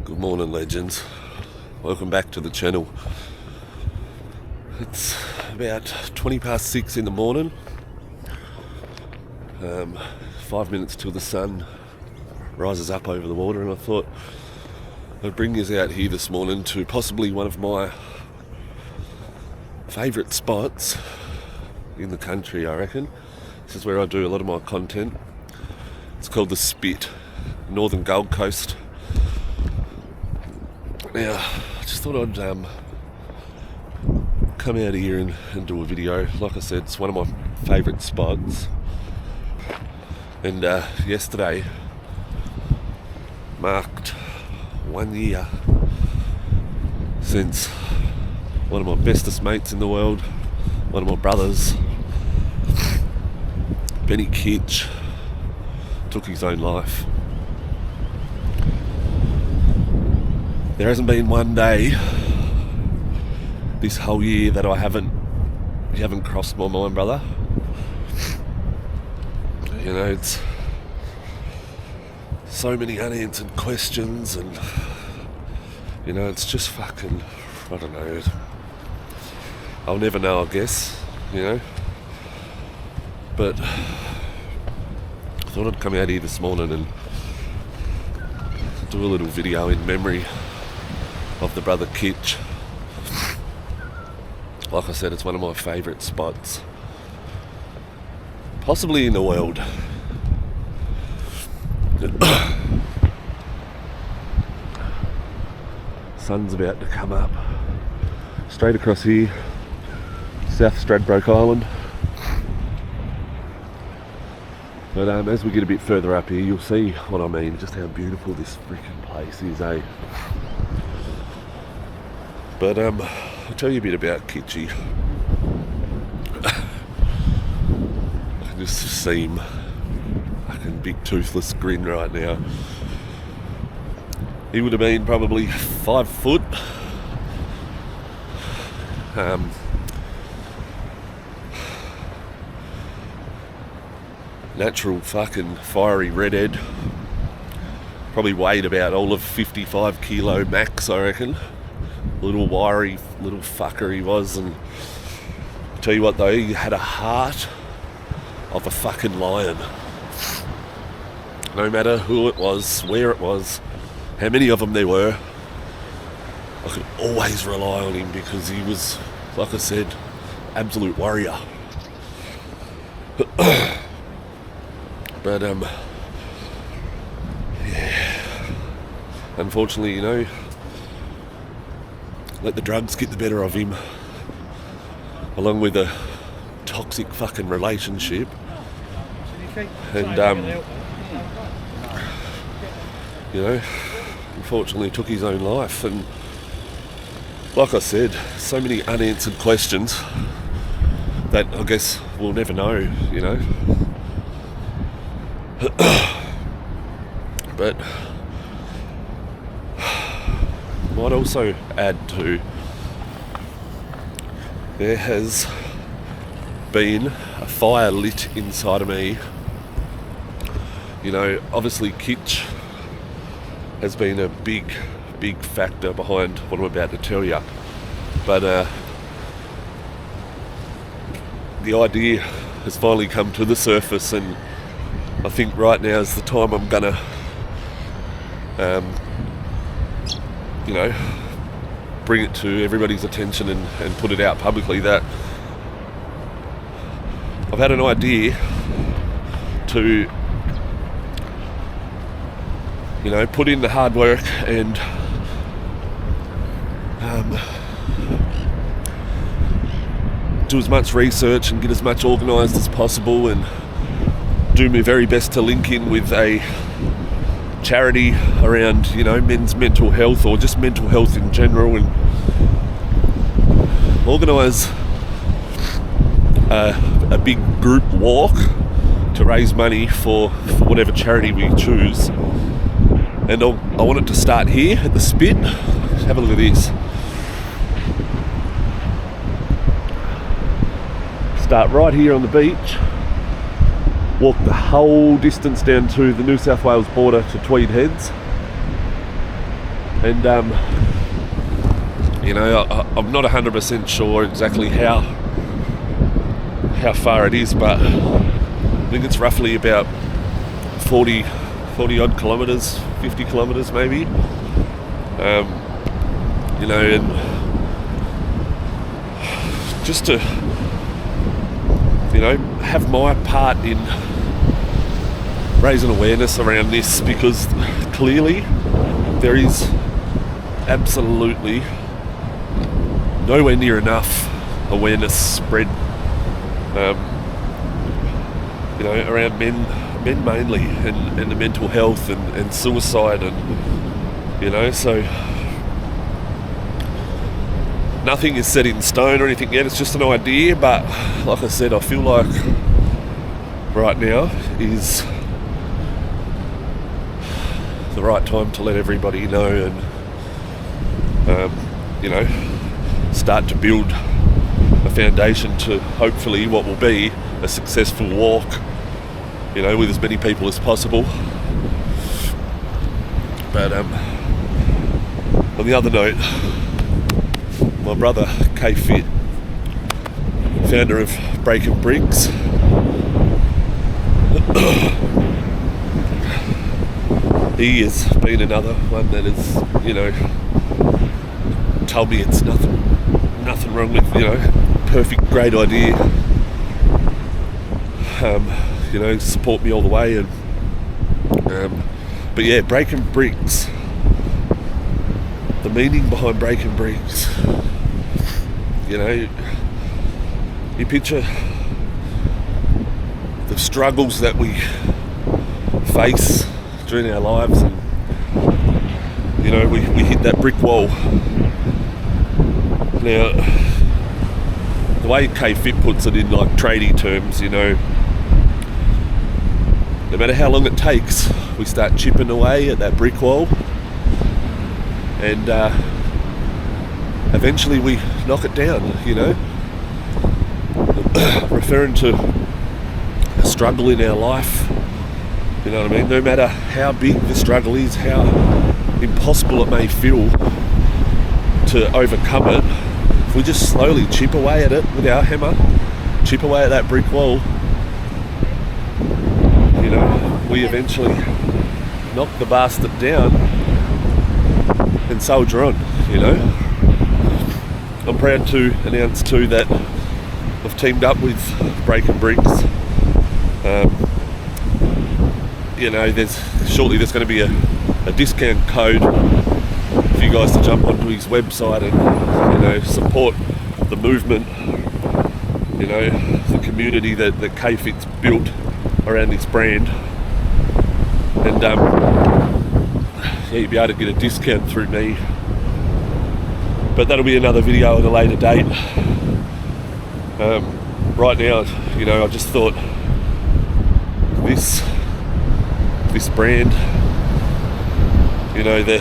Good morning, legends. Welcome back to the channel. It's about 20 past 6 in the morning. 5 minutes till the sun rises up over the water, and I thought I'd bring you out here this morning to possibly one of my favourite spots in the country, I reckon. This is where I do a lot of my content. It's called the Spit, Northern Gold Coast. Now, I just thought I'd come out here and do a video. Like I said, it's one of my favourite spots. And yesterday marked 1 year since one of my bestest mates in the world, one of my brothers, Benny KITCHY, took his own life. There hasn't been one day this whole year that you haven't crossed my mind, brother. You know, it's so many unanswered questions, and you know, it's just fucking, I don't know. I'll never know, I guess, you know. But I thought I'd come out here this morning and do a little video in memory of the brother KITCHY. Like I said, it's one of my favourite spots, possibly in the world. Sun's about to come up. Straight across here, South Stradbroke Island. But as we get a bit further up here, you'll see what I mean, just how beautiful this freaking place is, eh? But I'll tell you a bit about KITCHY. I can just see him, fucking big toothless grin right now. He would have been probably 5 foot. Natural fucking fiery redhead. Probably weighed about all of 55 kilo max, I reckon. Little wiry little fucker he was, and I'll tell you what though, he had a heart of a fucking lion. No matter who it was, where it was, how many of them there were, I could always rely on him because he was, like I said, absolute warrior. But yeah, unfortunately, you know, let the drugs get the better of him, along with a toxic fucking relationship, and you know, unfortunately took his own life. And like I said, so many unanswered questions that I guess we'll never know, you know. But might also add to, there has been a fire lit inside of me. You know, obviously KITCHY has been a big factor behind what I'm about to tell you, but the idea has finally come to the surface, and I think right now is the time I'm gonna you know, bring it to everybody's attention and put it out publicly that I've had an idea to, you know, put in the hard work and do as much research and get as much organised as possible, and do my very best to link in with a charity around, you know, men's mental health, or just mental health in general, and organise a big group walk to raise money for whatever charity we choose. And I want it to start here at the Spit. Have a look at this. Start right here on the beach, walk the whole distance down to the New South Wales border to Tweed Heads, And you know, I'm not 100% sure exactly how far it is, but I think it's roughly about 40 odd kilometres, 50 kilometres maybe. You know, and just to, you know, have my part in raising awareness around this, because clearly there is absolutely nowhere near enough awareness spread, you know, around men mainly, and the mental health and suicide, and, you know, so nothing is set in stone or anything yet. It's just an idea, but like I said, I feel like right now is the right time to let everybody know, and you know, start to build a foundation to hopefully what will be a successful walk, you know, with as many people as possible. But on the other note, my brother KITCHY, founder of Breaking Brix, he has been another one that has, you know, told me it's nothing wrong with, you know, perfect, great idea, you know, support me all the way. And but yeah, Breaking Brix, the meaning behind Breaking Brix, you know, you picture the struggles that we face during our lives, and, you know, we hit that brick wall. Now, the way KITCHY puts it in like tradie terms, you know, no matter how long it takes, we start chipping away at that brick wall, and eventually we knock it down, you know. Referring to a struggle in our life, you know what I mean? No matter how big the struggle is, how impossible it may feel to overcome it, if we just slowly chip away at it with our hammer, chip away at that brick wall, you know, we eventually knock the bastard down and soldier on, you know. I'm proud to announce too that I've teamed up with Breaking Brix. You know, there's going to be a discount code for you guys to jump onto his website and, you know, support the movement, you know, the community that KITCHY's built around this brand. And yeah, you'll be able to get a discount through me. But that'll be another video at a later date. Right now, you know, I just thought this brand, you know, the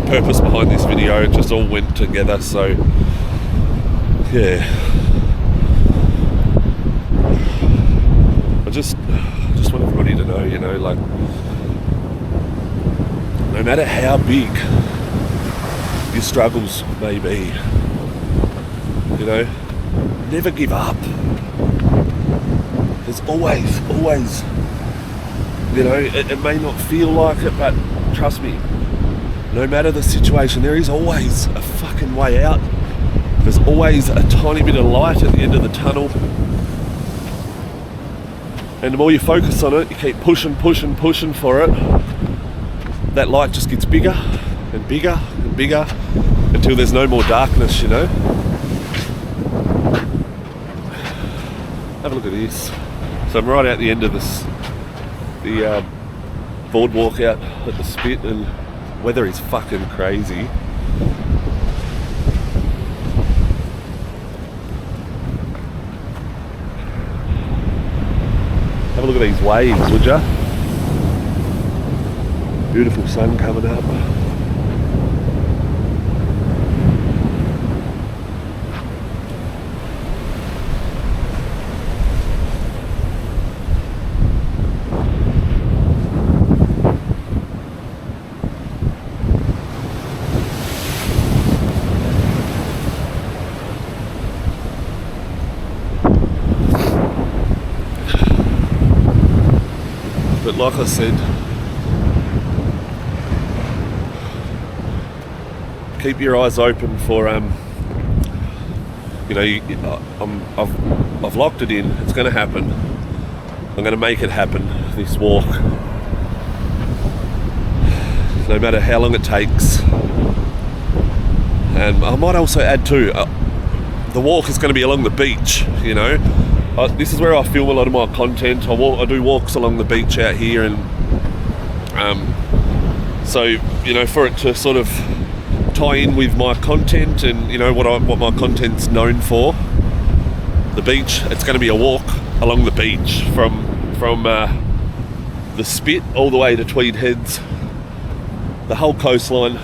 purpose behind this video just all went together. So yeah, I just want everybody to know, you know, like, no matter how big your struggles may be, you know, never give up. There's always, you know, it may not feel like it, but trust me, no matter the situation, there is always a fucking way out. There's always a tiny bit of light at the end of the tunnel. And the more you focus on it, you keep pushing for it, that light just gets bigger and bigger and bigger until there's no more darkness, you know. Have a look at this. So I'm right out the end of the boardwalk out at the spit, and weather is fucking crazy. Have a look at these waves, would ya? Beautiful sun coming up. but like I said, keep your eyes open for you know, I've locked it in. It's going to happen. I'm going to make it happen, this walk, no matter how long it takes. And I might also add too, the walk is going to be along the beach, you know. This is where I film a lot of my content. I do walks along the beach out here, and so, you know, for it to sort of tie in with my content and, you know, what my content's known for, the beach, it's going to be a walk along the beach from the Spit all the way to Tweed Heads, the whole coastline.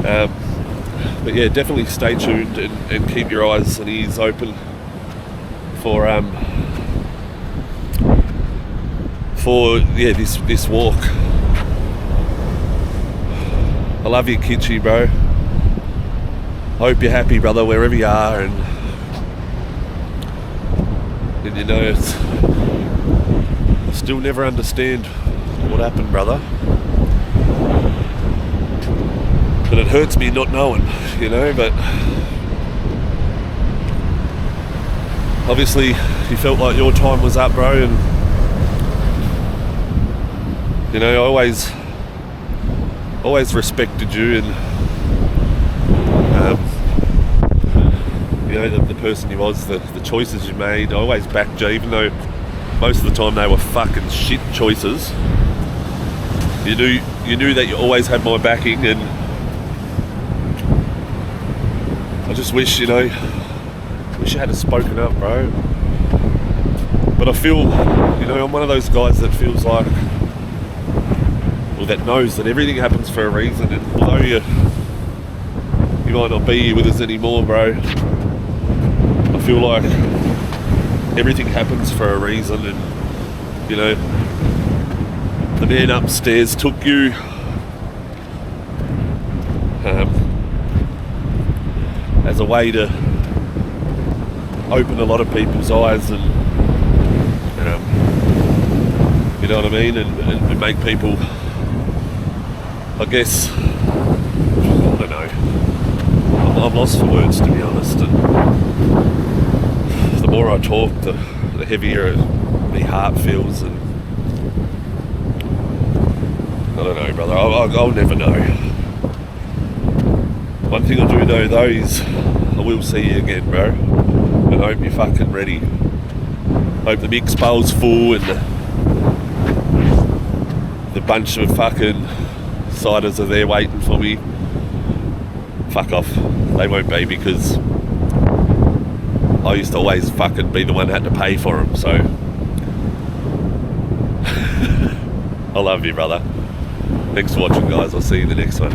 But yeah, definitely stay tuned and keep your eyes and ears open for yeah, this walk. I love you, KITCHY, bro. Hope you're happy, brother, wherever you are, and you know, I still never understand what happened, brother. But it hurts me not knowing, you know, but obviously you felt like your time was up, bro, and you know, I always respected you, and you know, the person you was, the choices you made. I always backed you, even though most of the time they were fucking shit choices. You knew that you always had my backing, and I just wish you had spoken up, bro. But I feel, you know, I'm one of those guys that feels like, or that knows that everything happens for a reason, and although you might not be here with us anymore, bro, I feel like everything happens for a reason. And you know, the man upstairs took you as a way to open a lot of people's eyes, and you know what I mean, and make people, I guess, I don't know, I'm lost for words, to be honest. And the more I talk, the heavier my heart feels, and I don't know, brother, I'll never know. One thing I do know though is I will see you again, bro, and I hope you're fucking ready. Hope the mix bowl's full, and the bunch of fucking ciders are there waiting for me. Fuck off. They won't be, because I used to always fucking be the one that had to pay for them, so I love you, brother. Thanks for watching, guys. I'll see you in the next one.